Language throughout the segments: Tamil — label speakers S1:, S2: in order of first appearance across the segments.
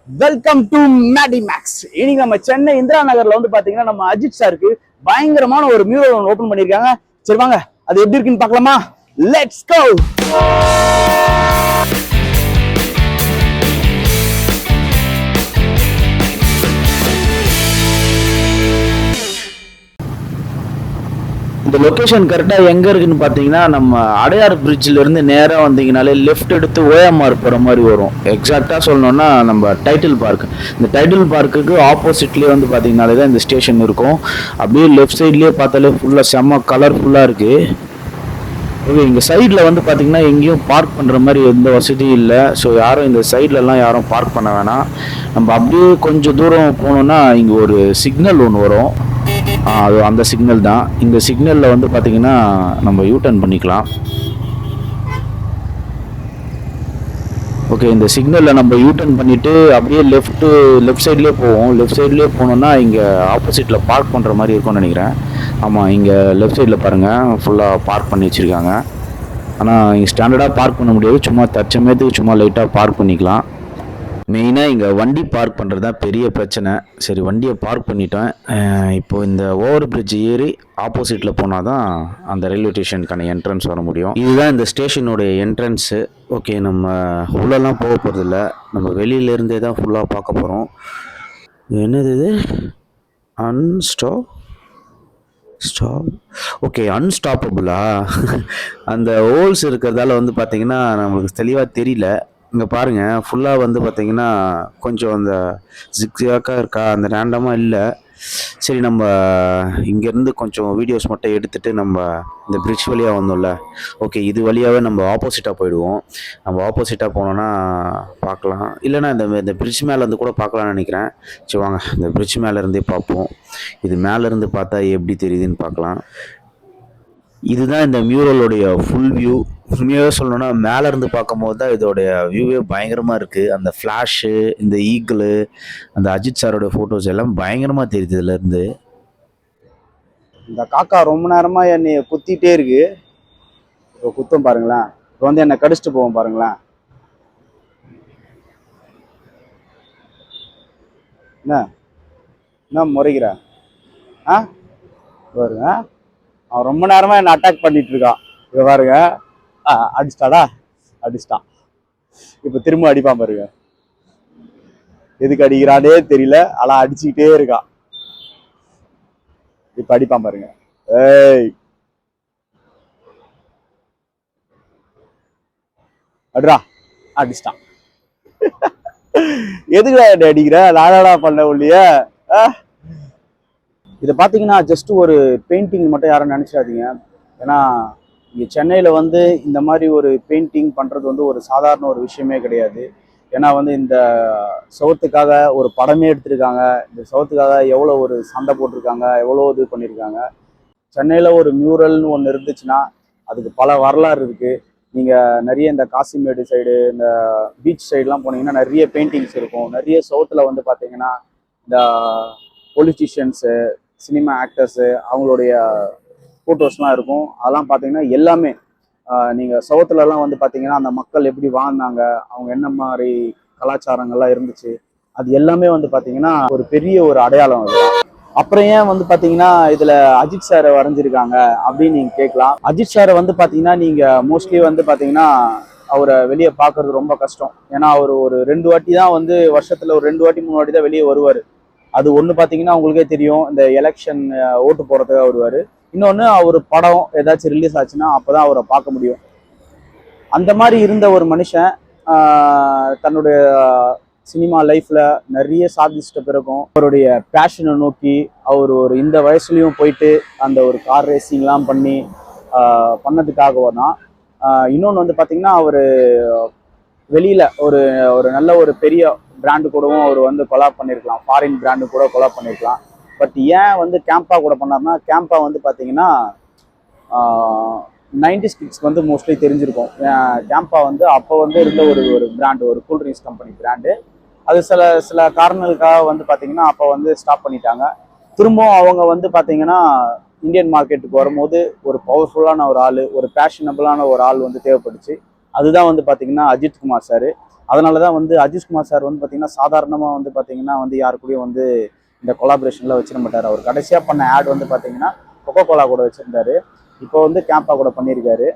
S1: Welcome to Maddy maths. இன்னைக்கு நம்ம சென்னை இந்திரா நகர்ல வந்து பாத்தீங்கன்னா நம்ம அஜித் சாருக்கு பயங்கரமான ஒரு மியூரல் ஓபன் பண்ணிருக்காங்க. சரி வாங்க அது எப்படி இருக்குன்னு பார்க்கலாமா? Let's go. இந்த லொக்கேஷன் கரெக்டாக எங்கே இருக்குன்னு பார்த்தீங்கன்னா நம்ம அடையார் பிரிட்ஜிலேருந்து நேராக வந்தீங்கனாலே லெஃப்ட் எடுத்து ஓஎம்ஆர் போகிற மாதிரி வரும். எக்ஸாக்டாக சொல்லணும்னா நம்ம டைட்டில் பார்க், இந்த டைட்டில் பார்க்குக்கு ஆப்போசிட்லேயே வந்து பார்த்தீங்கனாலே தான் இந்த ஸ்டேஷன் இருக்கும். அப்படியே லெஃப்ட் சைட்லேயே பார்த்தாலே ஃபுல்லாக செம்ம கலர்ஃபுல்லாக இருக்குது. ஓகே, இங்கே சைடில் வந்து பார்த்தீங்கன்னா எங்கேயும் பார்க் பண்ணுற மாதிரி எந்த வசதியும் இல்லை. ஸோ யாரும் இந்த சைட்லலாம் யாரும் பார்க் பண்ண வேணாம். நம்ம அப்படியே கொஞ்சம் தூரம் போனோம்னா இங்கே ஒரு சிக்னல் ஒன்று வரும். அது அந்த சிக்னல் தான். இந்த சிக்னலில் வந்து பார்த்தீங்கன்னா நம்ம யூட்டர்ன் பண்ணிக்கலாம். ஓகே, இந்த சிக்னலில் நம்ம யூட்டர்ன் பண்ணிவிட்டு அப்படியே லெஃப்ட் சைட்லேயே போவோம். லெஃப்ட் சைட்லேயே போனோம்னா இங்கே ஆப்போசிட்டில் பார்க் பண்ணுற மாதிரி இருக்கும்னு நினைக்கிறேன். ஆமாம், இங்கே லெஃப்ட் சைடில் பாருங்கள் ஃபுல்லாக பார்க் பண்ணி வச்சுருக்காங்க. ஆனால் இங்கே ஸ்டாண்டர்டாக பார்க் பண்ண முடியாது, சும்மா தற்சமயத்துக்கு சும்மா லைட்டாக பார்க் பண்ணிக்கலாம். மெயினாக இங்கே வண்டி பார்க் பண்ணுறது தான் பெரிய பிரச்சனை. சரி, வண்டியை பார்க் பண்ணிட்டேன். இப்போது இந்த ஓவர் பிரிட்ஜ் ஏறி ஆப்போசிட்டில் போனால் தான் அந்த ரயில்வே ஸ்டேஷனுக்கான என்ட்ரன்ஸ் வர முடியும். இதுதான் இந்த ஸ்டேஷனுடைய என்ட்ரன்ஸு. ஓகே, நம்ம உள்ளெல்லாம் போக போகிறதில்ல, நம்ம வெளியிலேருந்தே தான் ஃபுல்லாக பார்க்க போகிறோம். என்னது இது? ஓகே, அன்ஸ்டாப்பபிளா? அந்த ஹோல்ஸ் இருக்கிறதால வந்து பார்த்திங்கன்னா நம்மளுக்கு தெளிவாக தெரியல. இங்கே பாருங்கள், ஃபுல்லாக வந்து பார்த்திங்கன்னா கொஞ்சம் அந்த ஜிக்ஸாக்காக இருக்கா, அந்த ரேண்டமாக இல்லை. சரி, நம்ம இங்கேருந்து கொஞ்சம் வீடியோஸ் மட்டும் எடுத்துகிட்டு நம்ம இந்த பிரிட்ஜ் வழியாக வந்தோம்ல. ஓகே, இது வழியாகவே நம்ம ஆப்போசிட்டாக போயிடுவோம். நம்ம ஆப்போசிட்டாக போனோன்னா பார்க்கலாம், இல்லைனா இந்த பிரிட்ஜ் மேலேருந்து கூட பார்க்கலான்னு நினைக்கிறேன். சரி வாங்க, இந்த பிரிட்ஜ் மேலேருந்தே பார்ப்போம். இது மேலேருந்து பார்த்தா எப்படி தெரியுதுன்னு பார்க்கலாம். இதுதான் இந்த மியூரலோடைய ஃபுல் வியூ. உண்மையாகவே சொல்லணும்னா மேலேருந்து பார்க்கும்போது தான் இதோடைய வியூவே பயங்கரமாக இருக்குது. அந்த ஃப்ளாஷு, இந்த ஈகிள், அந்த அஜித் சாரோட ஃபோட்டோஸ் எல்லாம் பயங்கரமாக தெரியுது இதுலேருந்து. இந்த காக்கா ரொம்ப நேரமாக என்னை குத்திகிட்டே இருக்கு. இப்போ குத்தம் பாருங்களேன், இப்போ வந்து என்னை கடிச்சிட்டு போவோம் பாருங்களேன். என்ன முறைகிற? பாருங்க, அவன் ரொம்ப நேரமா என்ன அட்டாக் பண்ணிட்டு இருக்கான். இங்க பாருங்க, அடிச்சிட்டான். இப்ப திரும்ப அடிப்பான் பாருங்க. எதுக்கு அடிக்கிறானே தெரியல, ஆனா அடிச்சுக்கிட்டே இருக்கான். இப்ப அடிப்பான் பாருங்க. ஏய், அட்ரா, அடிச்சிட்டான். எதுக்கு அடிக்கிற? நானா பண்ண உள்ளிய. இதை பார்த்தீங்கன்னா ஜஸ்ட் ஒரு பெயிண்டிங் மட்டும் யாரும் நினச்சிடாதீங்க. ஏன்னா இங்கே சென்னையில் வந்து இந்த மாதிரி ஒரு பெயிண்டிங் பண்ணுறது வந்து ஒரு சாதாரண ஒரு விஷயமே கிடையாது. ஏன்னா வந்து இந்த சவுத்துக்காக ஒரு படமே எடுத்திருக்காங்க. இந்த சவுத்துக்காக எவ்வளோ ஒரு சண்டை போட்டிருக்காங்க, எவ்வளோ இது பண்ணியிருக்காங்க. சென்னையில் ஒரு மியூரல்னு ஒன்று இருந்துச்சுன்னா அதுக்கு பல வரலாறு இருக்குது. நீங்கள் நிறைய இந்த காசிமேடு சைடு, இந்த பீச் சைடெலாம் போனீங்கன்னா நிறைய பெயிண்டிங்ஸ் இருக்கும். நிறைய சவுத்தில் வந்து பார்த்தீங்கன்னா இந்த பொலிட்டீஷியன்ஸு, சினிமா ஆக்டர்ஸு, அவங்களுடைய ஃபோட்டோஸ்லாம் இருக்கும். அதெல்லாம் பார்த்தீங்கன்னா எல்லாமே நீங்கள் சவுத்துலலாம் வந்து பார்த்தீங்கன்னா அந்த மக்கள் எப்படி வாழ்ந்தாங்க, அவங்க என்ன மாதிரி கலாச்சாரங்கள்லாம் இருந்துச்சு, அது எல்லாமே வந்து பார்த்தீங்கன்னா ஒரு பெரிய ஒரு அடையாளம் அது. அப்புறம் ஏன் வந்து பார்த்தீங்கன்னா இதில் அஜித் சாரை வரைஞ்சிருக்காங்க அப்படின்னு நீங்கள் கேட்கலாம். அஜித் சாரை வந்து பார்த்தீங்கன்னா நீங்கள் மோஸ்ட்லி வந்து பார்த்தீங்கன்னா அவரை வெளியே பார்க்கறது ரொம்ப கஷ்டம். ஏன்னா அவர் ஒரு 2 வாட்டி தான் வந்து வருஷத்தில் ஒரு 2 வாட்டி 3 வாட்டி தான் வெளியே வருவார். அது ஒன்று பார்த்தீங்கன்னா உங்களுக்கே தெரியும், இந்த எலெக்ஷன் ஓட்டு போடுறதுக்காக வருவார். இன்னொன்று அவர் படம் ஏதாச்சும் ரிலீஸ் ஆச்சுன்னா அப்போ தான் அவரை பார்க்க முடியும். அந்த மாதிரி இருந்த ஒரு மனுஷன் தன்னுடைய சினிமா லைஃப்பில் நிறைய சாதிச்சிட்ட பிறகும் அவருடைய பேஷனை நோக்கி அவர் ஒரு இந்த வயசுலையும் போயிட்டு அந்த ஒரு கார் ரேசிங்லாம் பண்ணதுக்காக தான். இன்னொன்று வந்து பார்த்தீங்கன்னா அவர் வெளியில் ஒரு நல்ல ஒரு பெரிய பிராண்டு கூடவும் அவர் வந்து கொலாப் பண்ணியிருக்கலாம், ஃபாரின் பிராண்டு கூட கொலாப் பண்ணியிருக்கலாம். பட் ஏன் வந்து கேம்பா கூட பண்ணார்னா, கேம்பா வந்து பார்த்தீங்கன்னா 90s கிட்ஸ்க்கு வந்து மோஸ்ட்லி தெரிஞ்சிருக்கும். கேம்பா வந்து அப்போ வந்து இருந்த ஒரு பிராண்டு, ஒரு கூல்ட்ரிங்க்ஸ் கம்பெனி பிராண்டு. அது சில காரணங்களுக்காக வந்து பார்த்தீங்கன்னா அப்போ வந்து ஸ்டாப் பண்ணிட்டாங்க. திரும்பவும் அவங்க வந்து பார்த்தீங்கன்னா இந்தியன் மார்க்கெட்டுக்கு வரும்போது ஒரு பவர்ஃபுல்லான ஒரு ஆள், ஒரு பேஷனபிளான ஒரு ஆள் வந்து தேவைப்பட்டுச்சு. அதுதான் வந்து பார்த்தீங்கன்னா அஜித் குமார் சார். அதனால தான் வந்து அஜித்குமார் சார் வந்து பார்த்தீங்கன்னா சாதாரணமாக வந்து பார்த்தீங்கன்னா வந்து யாரு கூடயும் வந்து இந்த கொலாபரேஷனில் வச்சிட மாட்டார். அவர் கடைசியாக பண்ண ஆட் வந்து பார்த்தீங்கன்னா கொக்கோ கோலா கூட வச்சிருந்தாரு. இப்போ வந்து கேம்பா கூட பண்ணியிருக்காரு.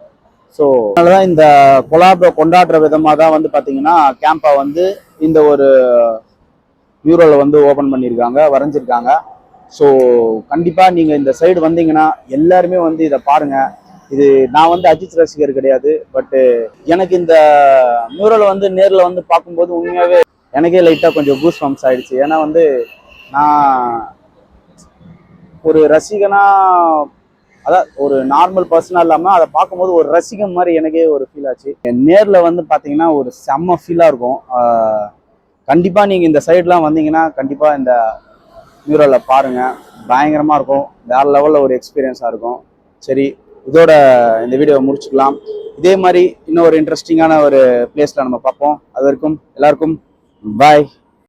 S1: ஸோ அதனால தான் இந்த கொலாப கொண்டாடுற விதமாக தான் வந்து பார்த்தீங்கன்னா கேம்பா வந்து இந்த ஒரு மியூரலை வந்து ஓப்பன் பண்ணியிருக்காங்க, வரைஞ்சிருக்காங்க. ஸோ கண்டிப்பாக நீங்கள் இந்த சைடு வந்தீங்கன்னா எல்லாருமே வந்து இதை பாருங்க. இது நான் வந்து அஜித் ரசிகர் கிடையாது, பட்டு எனக்கு இந்த மியூரலை வந்து நேரில் வந்து பார்க்கும்போது உண்மையாகவே எனக்கே லைட்டாக கொஞ்சம் கூஸ் பம்ப்ஸ் ஆயிடுச்சு. ஏன்னா வந்து நான் ஒரு ரசிகனா, அதான் ஒரு நார்மல் பர்சனா இல்லாமல் அதை பார்க்கும்போது ஒரு ரசிகம் மாதிரி எனக்கே ஒரு ஃபீல் ஆச்சு. நேரில் வந்து பார்த்தீங்கன்னா ஒரு செம்ம ஃபீலாக இருக்கும். கண்டிப்பாக நீங்கள் இந்த சைட்லாம் வந்தீங்கன்னா கண்டிப்பாக இந்த மியூரலை பாருங்கள், பயங்கரமாக இருக்கும். வேறு லெவலில் ஒரு எக்ஸ்பீரியன்ஸாக இருக்கும். சரி, இதோட இந்த வீடியோவை முடிச்சுக்கலாம். இதே மாதிரி இன்னும் ஒரு இன்ட்ரெஸ்டிங்கான ஒரு பிளேஸில் நம்ம பார்ப்போம். அது வரைக்கும் எல்லாருக்கும் பாய்.